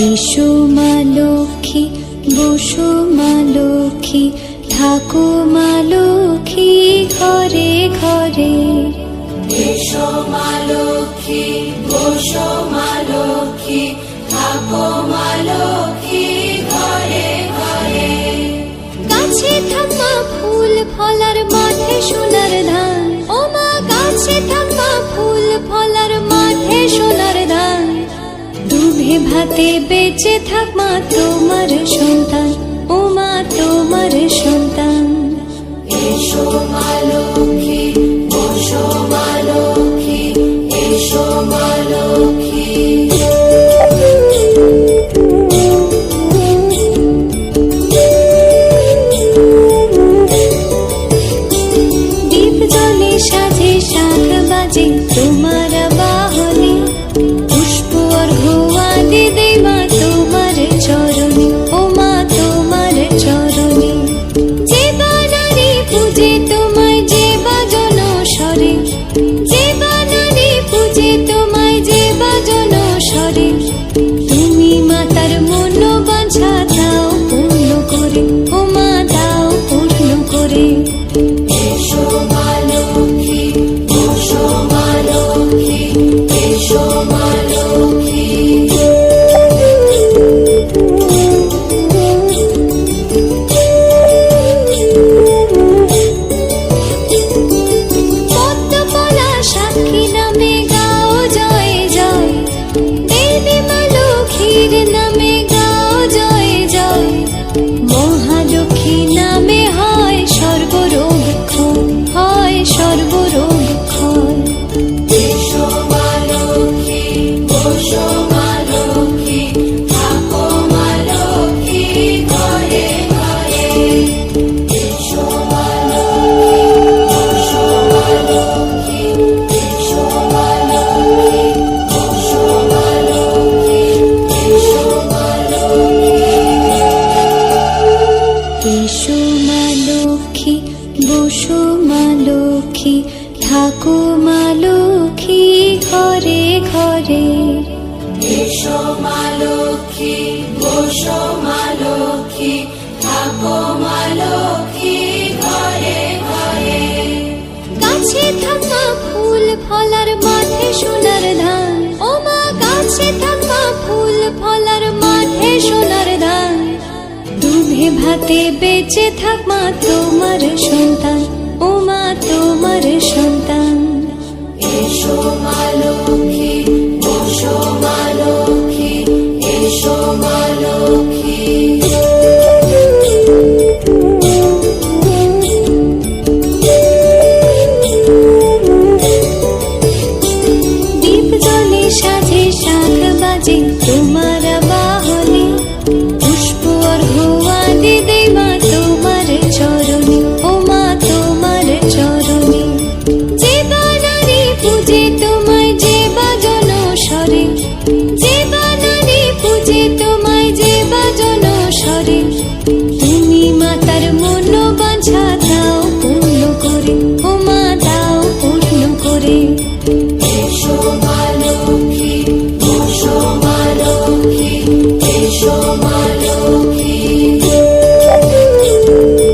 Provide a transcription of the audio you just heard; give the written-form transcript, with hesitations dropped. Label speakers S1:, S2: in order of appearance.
S1: এসো মা লক্ষ্মী, বসো মা লক্ষ্মী, থাকো মা লক্ষ্মী ঘরে ঘরে।
S2: এসো মা লক্ষ্মী, বসো মা লক্ষ্মী, থাকো মা লক্ষ্মী ঘরে ঘরে।
S1: গাছে থাকা ফুল ফলার মাঠে সোনার ধান, ও মা গাছে থাকা ফুল ফলার মাঠে সোনার ধান। দুধে ভাতে বেঁচে থাক মা তোমার সন্তান, ও মা তোমার সন্তান।
S2: এসো মা লক্ষ্মী, বসো মা লক্ষ্মী, এসো মা লক্ষ্মী।
S1: দীপ জলে সাজে শাখ বাজে তোমার বাহনে, পুষ্প অর্ঘ্য আদি দেই মা তোমার চরণে, ও মা তোমার চরণে। যে বা নারী পূজে তোমায়, যে বা জনস্বরে, যে বা নারী পূজে তোমায়, যে বা জনস্বরে। তুমি মাতার মনোবাঞ্ছা দাও পূর্ণ করে, ও মা দাও পূর্ণ করে।
S2: এসো মা লক্ষ্মী, বসো মা লক্ষ্মী, এসো মা লক্ষ্মী।
S1: পদ্মকলা সাক্ষী নামে গাও জয় জয়, দেবী মা লক্ষ্মীর নামে গাও জয় জয়। মহালক্ষ্মী নামে হয় সর্বরোগ ক্ষয়, হয় সর্বরোগ ক্ষয়।
S2: এসো মা লক্ষ্মী, বসো মা লক্ষ্মী, থাকো মা লক্ষ্মী ঘরে ঘরে। এসো মা লক্ষ্মী, বসো মা লক্ষ্মী, এসো মা লক্ষ্মী, বসো মা লক্ষ্মী, এসো মা লক্ষ্মী।
S1: এসো মা লক্ষ্মী, বসো মা লক্ষ্মী, থাকো মা লক্ষ্মী ঘরে ঘরে।
S2: এসো মা লক্ষ্মী, বসো মা লক্ষ্মী, থাকো মা লক্ষ্মী ঘরে ঘরে।
S1: গাছে থাকা ফুল ফলার মাঠে সোনার ধান, ও মা গাছে থাকা ফুল ফলার মাঠে সোনার ধান। দুধে ভাতে বেঁচে থাক মা তোমার সন্তান, ও মা তোমার সন্তান।
S2: এসো মা লক্ষ্মী, বসো মা